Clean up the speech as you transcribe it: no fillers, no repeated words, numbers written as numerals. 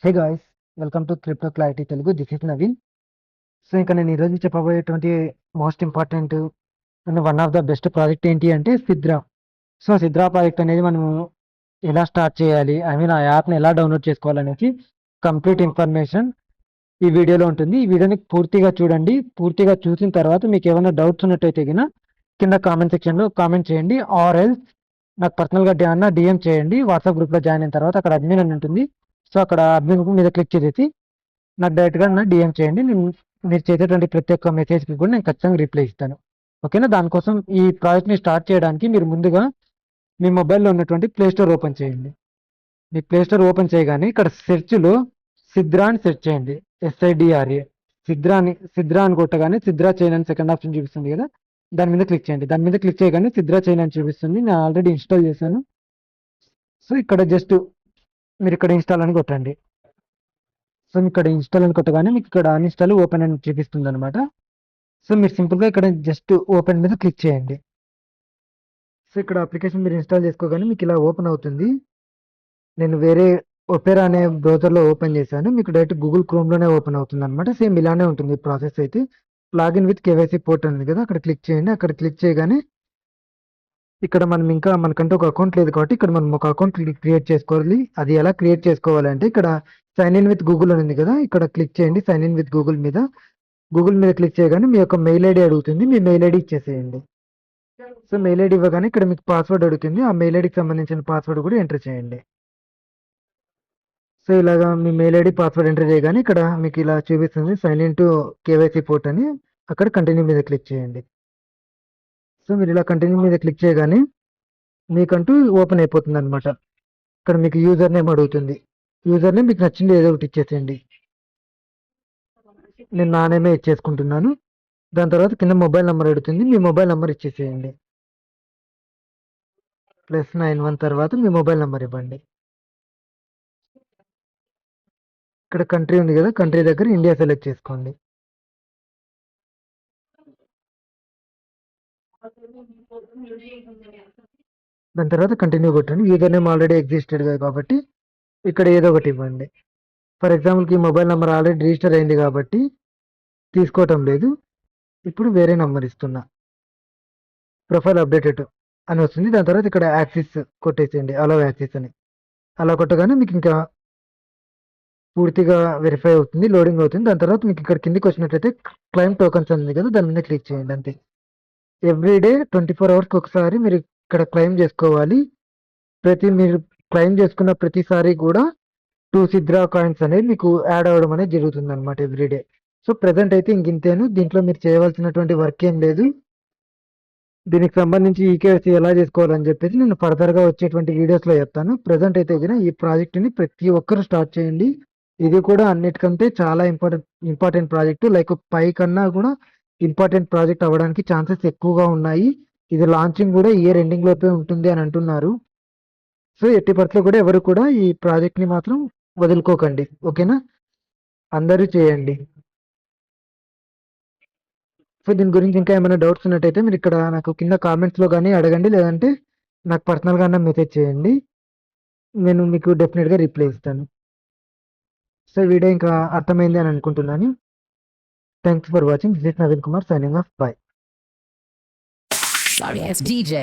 Hey guys, welcome to crypto clarity Telugu. This is Naveen. So ఇంకా నేను ఈరోజు చెప్పబోయేటువంటి most important and one of the best project ఏంటి అంటే సిద్రా. సో సిద్రా ప్రాజెక్ట్ అనేది మనము ఎలా స్టార్ట్ చేయాలి, ఐ మీన్ ఆ యాప్ని ఎలా డౌన్లోడ్ చేసుకోవాలనేసి కంప్లీట్ ఇన్ఫర్మేషన్ ఈ వీడియోలో ఉంటుంది. ఈ వీడియోని పూర్తిగా చూడండి. పూర్తిగా చూసిన తర్వాత మీకు ఏమైనా డౌట్స్ ఉన్నట్టయితే గిన కింద కామెంట్ సెక్షన్లో కామెంట్ చేయండి. ఆర్ ఎల్స్ నాకు పర్సనల్గా డిఎం చేయండి. వాట్సాప్ గ్రూప్లో జాయిన్ అయిన తర్వాత అక్కడ అడ్మిన్ అని ఉంటుంది. సో అక్కడ అడ్మిన్ మీద క్లిక్ చేసేసి నాకు డైరెక్ట్గా నా డిఎం చేయండి. నేను మీరు చేసేటువంటి ప్రతి ఒక్క మెసేజ్కి కూడా నేను ఖచ్చితంగా రిప్లై ఇస్తాను. ఓకేనా? దానికోసం ఈ ప్రాజెక్ట్ని స్టార్ట్ చేయడానికి మీరు ముందుగా మీ మొబైల్లో ఉన్నటువంటి ప్లే స్టోర్ ఓపెన్ చేయండి. మీ ప్లే స్టోర్ ఓపెన్ చేయగానే ఇక్కడ సెర్చ్లో సిద్రా అని సెర్చ్ చేయండి. SIDRA సిద్రా అని కొట్టగానే సిద్రా చైన్ అని సెకండ్ ఆప్షన్ చూపిస్తుంది కదా, దాని మీద క్లిక్ చేయండి. దాని మీద క్లిక్ చేయగానే సిద్రా చైన్ అని చూపిస్తుంది. నేను ఆల్రెడీ ఇన్స్టాల్ చేశాను. సో ఇక్కడ జస్ట్ మీరు ఇక్కడ ఇన్స్టాల్ అని కొట్టండి. సో ఇక్కడ ఇన్స్టాల్ అని కొట్టగానే మీకు ఇక్కడ అన్ఇన్స్టాల్ ఓపెన్ అని చూపిస్తుంది అనమాట. సో మీరు సింపుల్గా ఇక్కడ జస్ట్ ఓపెన్ మీద క్లిక్ చేయండి. సో ఇక్కడ అప్లికేషన్ మీరు ఇన్స్టాల్ చేసుకోగానే మీకు ఇలా ఓపెన్ అవుతుంది. నేను వేరే ఒపెరా అనే బ్రౌజర్లో ఓపెన్ చేశాను. మీకు డైరెక్ట్ గూగుల్ క్రోమ్లోనే ఓపెన్ అవుతుంది అనమాట. సేమ్ ఇలానే ఉంటుంది ప్రాసెస్ అయితే. లాగిన్ విత్ కేవైసీ పోర్ట్ ఉంది కదా, అక్కడ క్లిక్ చేయండి. అక్కడ క్లిక్ చేయగానే ఇక్కడ మనం ఇంకా మనకంటూ ఒక అకౌంట్ లేదు కాబట్టి ఇక్కడ మనం ఒక అకౌంట్ క్రియేట్ చేసుకోవాలి. అది ఎలా క్రియేట్ చేసుకోవాలంటే ఇక్కడ సైన్ ఇన్ విత్ గూగుల్ అని ఉంది కదా, ఇక్కడ క్లిక్ చేయండి. సైన్ ఇన్ విత్ గూగుల్ మీద క్లిక్ చేయగానే మీ యొక్క మెయిల్ ఐడి అడుగుతుంది. మీ మెయిల్ ఐడి ఇచ్చేసేయండి. సో మెయిల్ ఐడి ఇవ్వగానే ఇక్కడ మీకు పాస్వర్డ్ అడుగుతుంది. ఆ మెయిల్ ఐడికి సంబంధించిన పాస్వర్డ్ కూడా ఎంటర్ చేయండి. సో ఇలాగా మీ మెయిల్ ఐడి పాస్వర్డ్ ఎంటర్ చేయగానే ఇక్కడ మీకు ఇలా చూపిస్తుంది sign in to KYC port అని. అక్కడ కంటిన్యూ మీద క్లిక్ చేయండి. సో మీరు ఇలా కంటిన్యూ మీద క్లిక్ చేయగానే మీకంటూ ఓపెన్ అయిపోతుంది అనమాట. ఇక్కడ మీకు యూజర్ నేమ్ అడుగుతుంది. యూజర్ నేమ్ మీకు నచ్చింది ఏదో ఒకటి ఇచ్చేసేయండి. నేను నా నేమే ఇచ్చేసుకుంటున్నాను. దాని తర్వాత కింద మొబైల్ నెంబర్ అడుగుతుంది. మీ మొబైల్ నెంబర్ ఇచ్చేసేయండి. +91 తర్వాత మీ మొబైల్ నెంబర్ ఇవ్వండి. ఇక్కడ కంట్రీ ఉంది కదా, కంట్రీ దగ్గర ఇండియా సెలెక్ట్ చేసుకోండి. దాని తర్వాత కంటిన్యూ కొట్టండి. యూజర్ నేమ్ ఆల్రెడీ ఎగ్జిస్టెడ్ కాబట్టి ఇక్కడ ఏదో ఒకటి ఇవ్వండి. ఫర్ ఎగ్జాంపుల్కి ఈ మొబైల్ నెంబర్ ఆల్రెడీ రిజిస్టర్ అయింది కాబట్టి తీసుకోవటం లేదు. ఇప్పుడు వేరే నెంబర్ ఇస్తున్నా. ప్రొఫైల్ అప్డేటెడ్ అని వస్తుంది. దాని తర్వాత ఇక్కడ యాక్సిస్ కొట్టేసేయండి, అలౌ యాక్సిస్ అని. అలా కొట్టగానే మీకు ఇంకా పూర్తిగా వెరిఫై అవుతుంది, లోడింగ్ అవుతుంది. దాని తర్వాత మీకు ఇక్కడ కిందికి వచ్చినట్లయితే క్లైమ్ టోకన్స్ ఉంది కదా, దాని మీద క్లిక్ చేయండి. అంతే. ఎవ్రీడే 24 అవర్స్కి ఒకసారి మీరు ఇక్కడ క్లెయిమ్ చేసుకోవాలి. మీరు క్లెయిమ్ చేసుకున్న ప్రతిసారి కూడా 2 సిద్రా కాయిన్స్ అనేది మీకు యాడ్ అవ్వడం అనేది జరుగుతుంది అనమాట ఎవ్రీడే. సో ప్రెసెంట్ అయితే ఇంతేను. దీంట్లో మీరు చేయవలసినటువంటి వర్క్ ఏం లేదు. దీనికి సంబంధించి ఈకేవైసీ ఎలా చేసుకోవాలని చెప్పేసి నేను ఫర్దర్గా వచ్చేటువంటి వీడియోస్లో చెప్తాను. ప్రెసెంట్ అయితే ఈ ప్రాజెక్ట్ని ప్రతి ఒక్కరు స్టార్ట్ చేయండి. ఇది కూడా అన్నిటికంటే చాలా ఇంపార్టెంట్ ప్రాజెక్టు. లైక్ పై కన్నా కూడా ఇంపార్టెంట్ ప్రాజెక్ట్ అవ్వడానికి ఛాన్సెస్ ఎక్కువగా ఉన్నాయి. ఇది లాంచింగ్ కూడా ఇయర్ ఎండింగ్ లోపే ఉంటుంది అని అంటున్నారు. సో ఎట్టి పరిస్థితుల్లో కూడా ఎవరు కూడా ఈ ప్రాజెక్ట్ని మాత్రం వదులుకోకండి. ఓకేనా? అందరూ చేయండి. సో దీని గురించి ఇంకా ఏమైనా డౌట్స్ ఉన్నట్టయితే మీరు ఇక్కడ నాకు కింద కామెంట్స్లో కానీ అడగండి, లేదంటే నాకు పర్సనల్గా మెసేజ్ చేయండి. నేను మీకు డెఫినెట్గా రిప్లై ఇస్తాను. సో వీడియో ఇంకా అర్థమైంది అని అనుకుంటున్నాను. Thanks for watching. This is Naveen Kumar signing off. By. Sorry, it's DJ.